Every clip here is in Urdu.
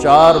4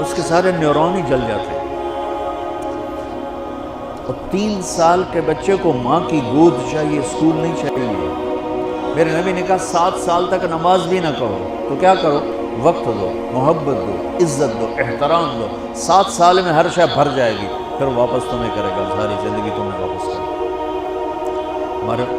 اس کے سارے نیورون ہی جل جاتے ہیں۔ اور 3 سال کے بچے کو ماں کی گود چاہیے، اسکول نہیں چاہیے۔ میرے نبی نے کہا 7 سال تک نماز بھی نہ کرو، تو کیا کرو؟ وقت دو، محبت دو، عزت دو، احترام دو۔ 7 سال میں ہر شے بھر جائے گی، پھر واپس تمہیں کرے گا، ساری زندگی تمہیں واپس کرے گا۔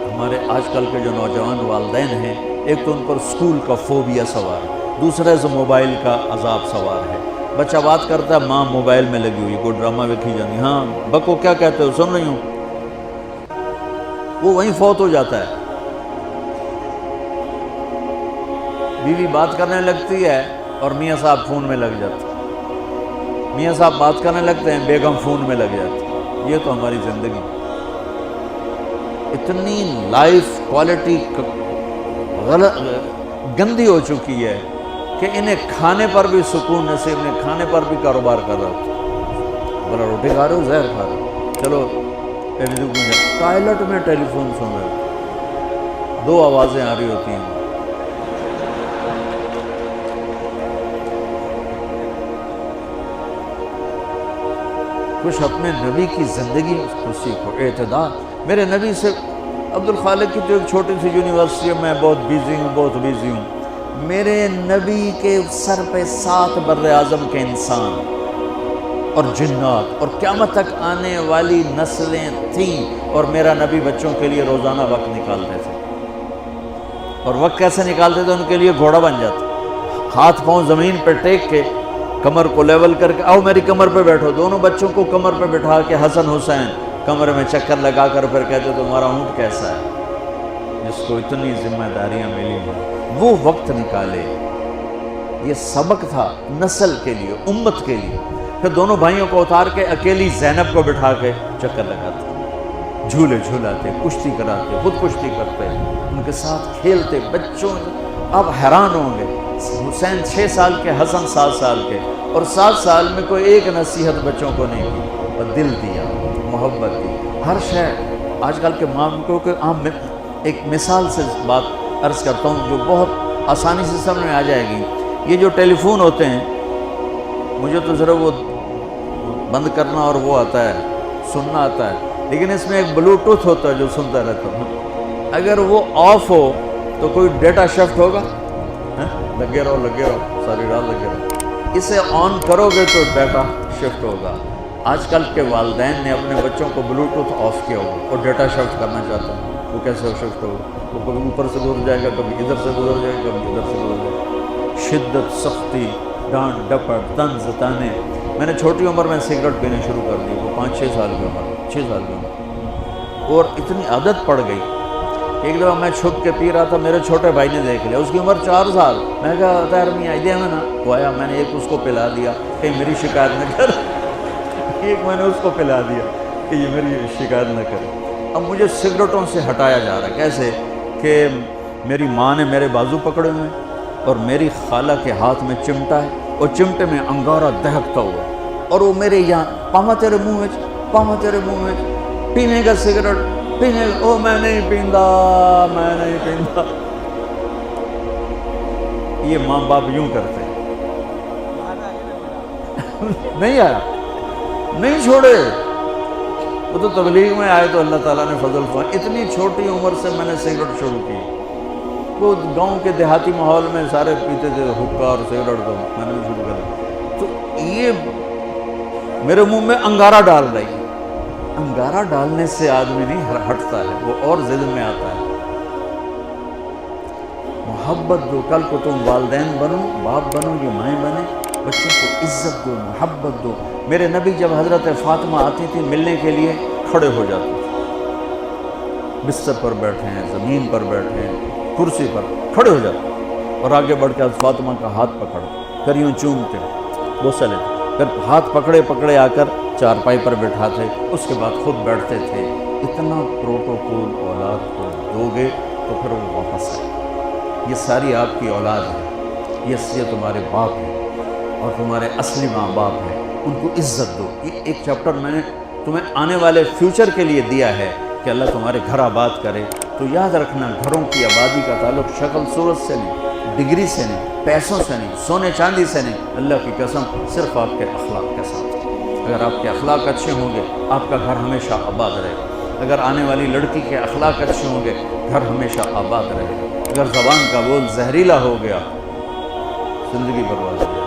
ہمارے آج کل کے جو نوجوان والدین ہیں، ایک تو ان پر اسکول کا فوبیا سوار ہے، دوسرے سے موبائل کا عذاب سوار ہے۔ بچہ بات کرتا ہے، ماں موبائل میں لگی ہوئی، کوئی ڈرامہ ویکھی جاتی، ہاں بکو کیا کہتے ہو، سن رہی ہوں، وہ وہیں فوت ہو جاتا ہے۔ بیوی بات کرنے لگتی ہے اور میاں صاحب فون میں لگ جاتے ہیں، میاں صاحب بات کرنے لگتے ہیں، بیگم فون میں لگ جاتی ہے۔ یہ تو ہماری زندگی، اتنی لائف کوالٹی گندی ہو چکی ہے کہ انہیں کھانے پر بھی سکون نصیب نہیں، کھانے پر بھی کاروبار کر رہا ہوتا، بولا روٹی کھا رہے ہو، زہر کھا رہے ہو، چلو ٹوائلٹ میں ٹیلی فون سن رہے ہو، 2 آوازیں آ رہی ہوتی ہیں۔ کچھ اپنے نبی کی زندگی کو سیکھو، اعتدال۔ میرے نبی سے عبد الخالق کی تو ایک چھوٹی سی یونیورسٹی میں بہت بیزی ہوں، میرے نبی کے سر پہ 7 بر اعظم کے انسان اور جنات اور قیامت تک آنے والی نسلیں تھیں، اور میرا نبی بچوں کے لیے روزانہ وقت نکالتے تھے، اور وقت کیسے نکالتے تھے؟ ان کے لیے گھوڑا بن جاتا، ہاتھ پاؤں زمین پہ ٹیک کے، کمر کو لیول کر کے، آؤ میری کمر پہ بیٹھو، دونوں بچوں کو کمر پہ بٹھا کے حسن حسین کمر میں چکر لگا کر پھر کہتے تمہارا اونٹ کیسا ہے، جس کو اتنی ذمہ داریاں ملی ہیں، وہ وقت نکالے۔ یہ سبق تھا نسل کے لیے، امت کے لیے۔ پھر دونوں بھائیوں کو اتار کے اکیلی زینب کو بٹھا کے چکر لگاتے، جھولے جھولاتے، کشتی کراتے، خود کشتی کرتے، ان کے ساتھ کھیلتے، بچوں۔ آپ حیران ہوں گے، حسین 6 سال کے، حسن 7 سال کے، اور 7 سال میں کوئی ایک نصیحت بچوں کو نہیں کی، اور دل دیا، محبت دی، ہر شے۔ آج کل کے ماں کو ایک مثال سے بات عرض کرتا ہوں جو بہت آسانی سے سمجھ میں آ جائے گی۔ یہ جو ٹیلی فون ہوتے ہیں، مجھے تو ذرا وہ بند کرنا اور وہ آتا ہے، سننا آتا ہے، لیکن اس میں ایک بلوٹوتھ ہوتا ہے جو سنتا رہتا ہوں، اگر وہ آف ہو تو کوئی ڈیٹا شفٹ ہوگا؟ لگے رہو ساری رات لگے رہو۔ اسے آن کرو گے تو ڈیٹا شفٹ ہوگا۔ آج کل کے والدین نے اپنے بچوں کو بلوٹوتھ آف کیا ہو اور ڈیٹا شفٹ کرنا چاہتے ہیں، وہ کیسے شفٹ ہوگا؟ وہ کبھی اوپر سے گزر جائے گا، کبھی ادھر سے گزر جائے گا، کبھی ادھر سے گزر جائے گا۔ شدت، سختی، ڈانٹ ڈپٹ، طنز تانے۔ میں نے چھوٹی عمر میں سگریٹ پینے شروع کر دی، وہ 5-6 سال کی عمر، 6 سال کی عمر، اور اتنی عادت پڑ گئی۔ ایک دفعہ میں چھپ کے پی رہا تھا، میرے چھوٹے بھائی نے دیکھ لیا، اس کی عمر 4 سال۔ میں نے کہا طاہر میاں آئیے میں نا، وہ آیا، میں نے ایک اس کو پلا دیا، کہیں میری شکایت نہ کر، ایک میں نے اس کو پلا دیا کہ یہ میری شکایت نہ کرے۔ اب مجھے سگریٹوں سے ہٹایا جا رہا ہے، کیسے کہ میری ماں نے میرے بازو پکڑے ہوئے اور میری خالہ کے ہاتھ میں چمٹا ہے، اور چمٹے میں انگارہ دہکتا ہوا، اور وہ میرے یہاں پاما تیرے منہ میں، پاما تیرے منہ میں، پینے کا سگریٹ پینے، او میں نہیں پیندا، میں نہیں پیندا۔ یہ ماں باپ یوں کرتے ہیں۔ نہیں آیا، نہیں چھوڑے، وہ تو تبلیغ میں آئے تو اللہ تعالیٰ نے فضل فرمایا۔ اتنی چھوٹی عمر سے میں نے سگریٹ شروع کی، وہ گاؤں کے دیہاتی ماحول میں سارے پیتے تھے حکا اور سگریٹ، تو میں نے بھی شروع کر، تو یہ میرے منہ میں انگارہ ڈال رہی۔ انگارہ ڈالنے سے آدمی نہیں ہٹتا ہے، وہ اور ضد میں آتا ہے۔ محبت دو، کل کو تم والدین بنو، باپ بنو، یہ مائیں بنے، بچوں کو عزت دو، محبت دو۔ میرے نبی جب حضرت فاطمہ آتی تھی ملنے کے لیے، کھڑے ہو جاتے تھے، بستر پر بیٹھے ہیں، زمین پر بیٹھے ہیں، کرسی پر کھڑے ہو جاتے، اور آگے بڑھ کے فاطمہ کا ہاتھ پکڑ، پھر یوں چومتے، بوسہ لیتے، پھر ہاتھ پکڑے پکڑے آ کر چارپائی پر بٹھاتے، اس کے بعد خود بیٹھتے تھے۔ اتنا پروٹوکول اولاد کو دو گے تو پھر وہ واپس آئے۔ یہ ساری آپ کی اولاد ہے، یہ تمہارے باپ ہیں اور تمہارے اصلی ماں باپ ہیں، ان کو عزت دو۔ یہ ایک چیپٹر میں نے تمہیں آنے والے فیوچر کے لیے دیا ہے کہ اللہ تمہارے گھر آباد کرے۔ تو یاد رکھنا، گھروں کی آبادی کا تعلق شکل صورت سے نہیں، ڈگری سے نہیں، پیسوں سے نہیں، سونے چاندی سے نہیں، اللہ کی قسم صرف آپ کے اخلاق کے ساتھ۔ اگر آپ کے اخلاق اچھے ہوں گے آپ کا گھر ہمیشہ آباد رہے گا۔ اگر آنے والی لڑکی کے اخلاق اچھے ہوں گے گھر ہمیشہ آباد رہے گا۔ اگر زبان کا بول زہریلا ہو گیا زندگی برباد ہو جائے گی۔